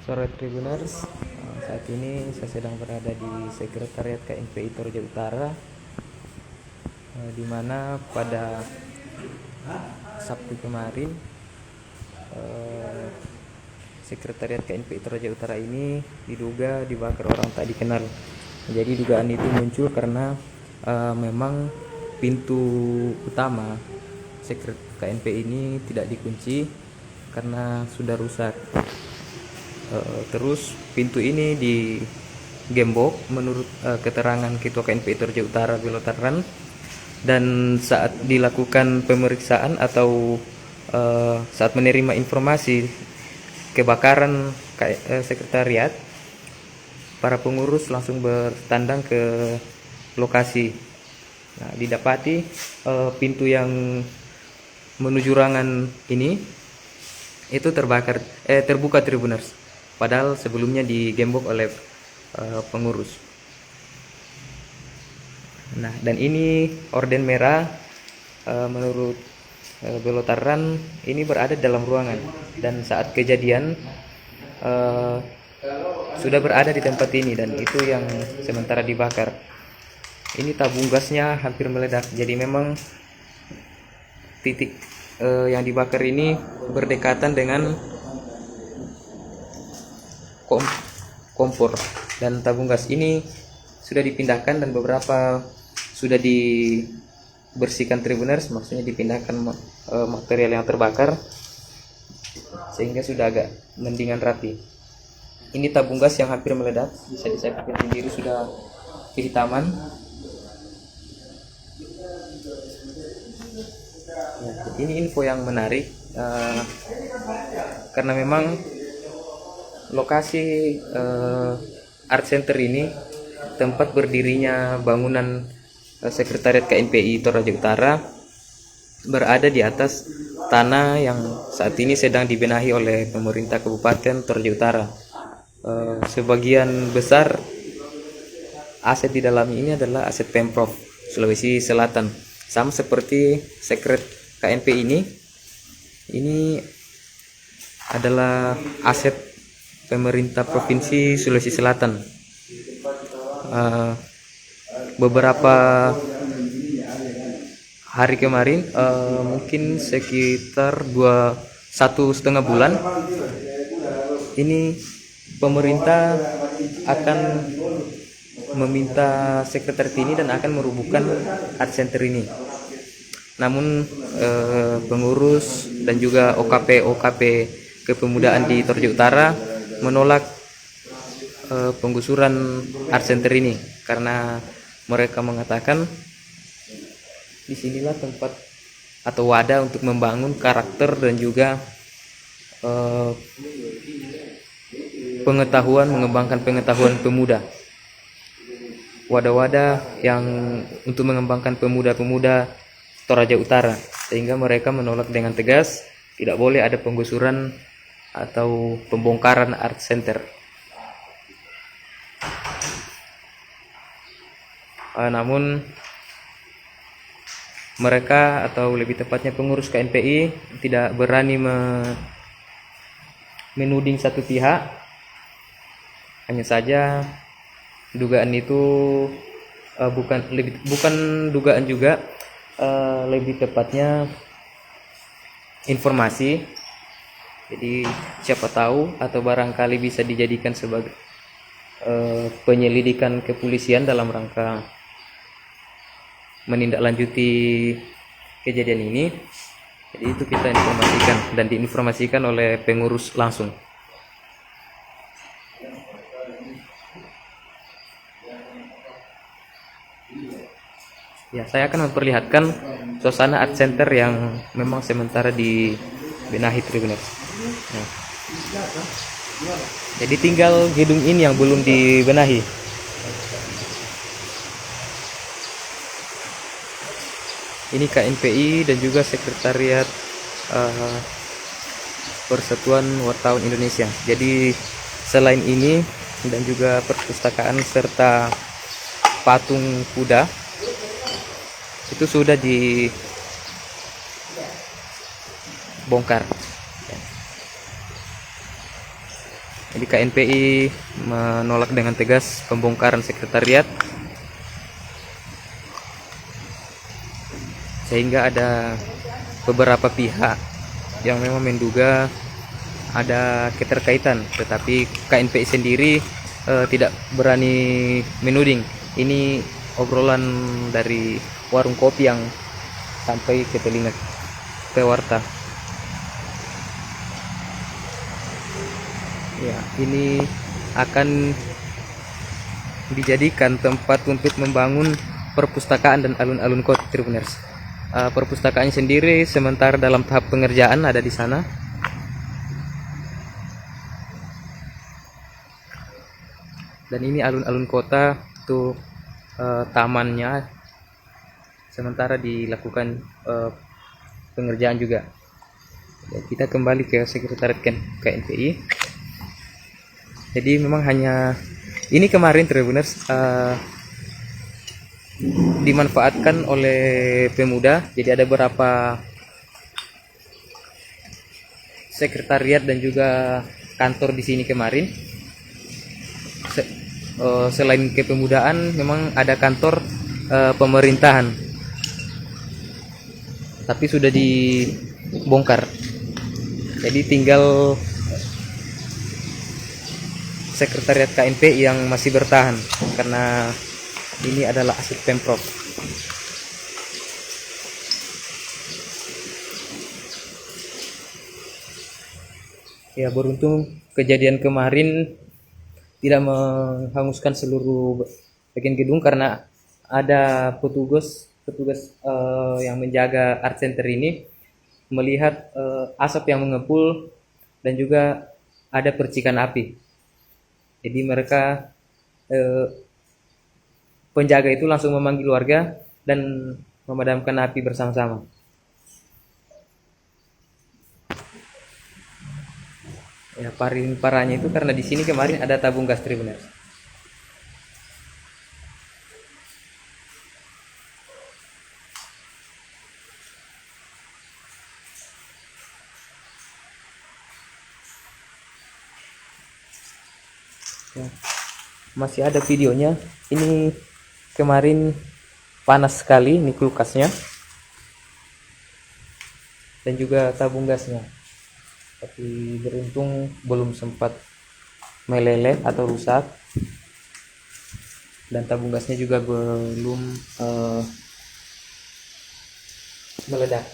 Sore Tribuners, saat ini saya sedang berada di Sekretariat KNPI Toraja Utara, di mana pada Sabtu kemarin Sekretariat KNPI Toraja Utara ini diduga dibakar orang tak dikenal. Jadi dugaan itu muncul karena memang pintu utama KNPI ini tidak dikunci karena sudah rusak. Terus pintu ini digembok menurut keterangan Ketua KNPI Toraja Utara Belotaran, dan saat dilakukan pemeriksaan atau saat menerima informasi kebakaran sekretariat, para pengurus langsung bertandang ke lokasi. Nah, didapati pintu yang menuju ruangan ini itu terbuka Tribuners, padahal sebelumnya digembok oleh pengurus. Nah, dan ini orden merah menurut Belotaran ini berada dalam ruangan, dan saat kejadian sudah berada di tempat ini, dan itu yang sementara dibakar. Ini tabung gasnya hampir meledak, jadi memang titik yang dibakar ini berdekatan dengan kompor, dan tabung gas ini sudah dipindahkan dan beberapa sudah dibersihkan Tribuners, maksudnya dipindahkan material yang terbakar sehingga sudah agak mendingan rapi. Ini tabung gas yang hampir meledak, bisa disaksikan sendiri sudah kehitaman. Ya, ini info yang menarik karena memang lokasi Art Center ini tempat berdirinya bangunan Sekretariat KNPI Toraja Utara berada di atas tanah yang saat ini sedang dibenahi oleh pemerintah Kabupaten Toraja Utara. Sebagian besar aset di dalam ini adalah aset Pemprov Sulawesi Selatan, sama seperti sekret KNPI ini adalah aset pemerintah Provinsi Sulawesi Selatan. Beberapa hari kemarin, mungkin sekitar 1,5 bulan, ini pemerintah akan meminta sekretariat ini dan akan merubuhkan art center ini. Namun pengurus dan juga OKP kepemudaan di Toraja Utara menolak penggusuran art center ini karena mereka mengatakan disinilah tempat atau wadah untuk membangun karakter dan juga mengembangkan pengetahuan pemuda. Wadah-wadah yang untuk mengembangkan pemuda-pemuda Toraja Utara, sehingga mereka menolak dengan tegas tidak boleh ada penggusuran atau pembongkaran art center. Namun mereka, atau lebih tepatnya pengurus KNPI, tidak berani menuding satu pihak. Hanya saja dugaan itu bukan dugaan juga, lebih tepatnya informasi. Jadi siapa tahu atau barangkali bisa dijadikan sebagai penyelidikan kepolisian dalam rangka menindaklanjuti kejadian ini. Jadi itu kita informasikan dan diinformasikan oleh pengurus langsung. Ya, saya akan memperlihatkan suasana art center yang memang sementara dibenahi Tribuners. Nah, jadi tinggal gedung ini yang belum dibenahi. Ini KNPI dan juga Sekretariat Persatuan Wartawan Indonesia. Jadi selain ini dan juga perpustakaan serta patung kuda itu sudah dibongkar. Jadi KNPI menolak dengan tegas pembongkaran sekretariat, sehingga ada beberapa pihak yang memang menduga ada keterkaitan, tetapi KNPI sendiri tidak berani menuding. Ini obrolan dari warung kopi yang sampai ke telinga pewarta. Ya, ini akan dijadikan tempat untuk membangun perpustakaan dan alun-alun kota Tribuners. Perpustakaannya sendiri sementara dalam tahap pengerjaan ada di sana. Dan ini alun-alun kota itu tamannya sementara dilakukan pengerjaan juga. Ya, kita kembali ke sekretariat KNPI. Jadi memang hanya ini kemarin Tribuners dimanfaatkan oleh pemuda. Jadi ada beberapa sekretariat dan juga kantor di sini kemarin. Selain kepemudaan, memang ada kantor pemerintahan, tapi sudah dibongkar. Jadi tinggal sekretariat KNPI yang masih bertahan karena ini adalah aset Pemprov. Ya, beruntung kejadian kemarin tidak menghanguskan seluruh bagian gedung karena ada petugas yang menjaga art center ini melihat asap yang mengepul dan juga ada percikan api. Jadi mereka penjaga itu langsung memanggil warga dan memadamkan api bersama-sama. Ya, paling parahnya itu karena di sini kemarin ada tabung gas Tribuners. Ya, masih ada videonya. Ini kemarin panas sekali ini kulkasnya dan juga tabung gasnya. Tapi beruntung belum sempat meleleh atau rusak, dan tabung gasnya juga belum meledak.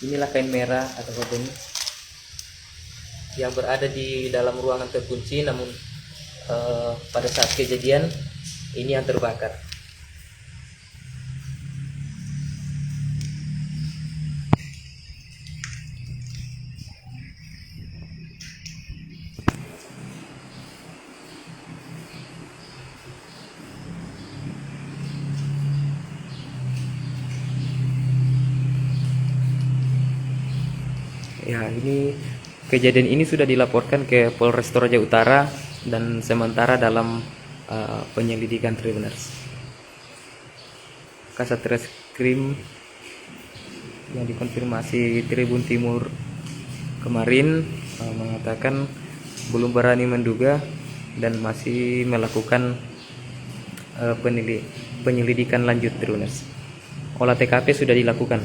Inilah kain merah atau kotong yang berada di dalam ruangan terkunci, namun pada saat kejadian ini yang terbakar. Ya, ini kejadian ini sudah dilaporkan ke Polres Toraja Utara dan sementara dalam penyelidikan Tribuners. Kasat Reskrim yang dikonfirmasi Tribun Timur kemarin mengatakan belum berani menduga dan masih melakukan penyelidikan lanjut Tribuners. Olah TKP sudah dilakukan.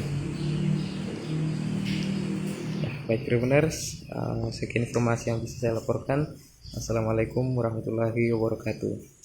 Baik Tribuners, sekian informasi yang bisa saya laporkan. Assalamualaikum warahmatullahi wabarakatuh.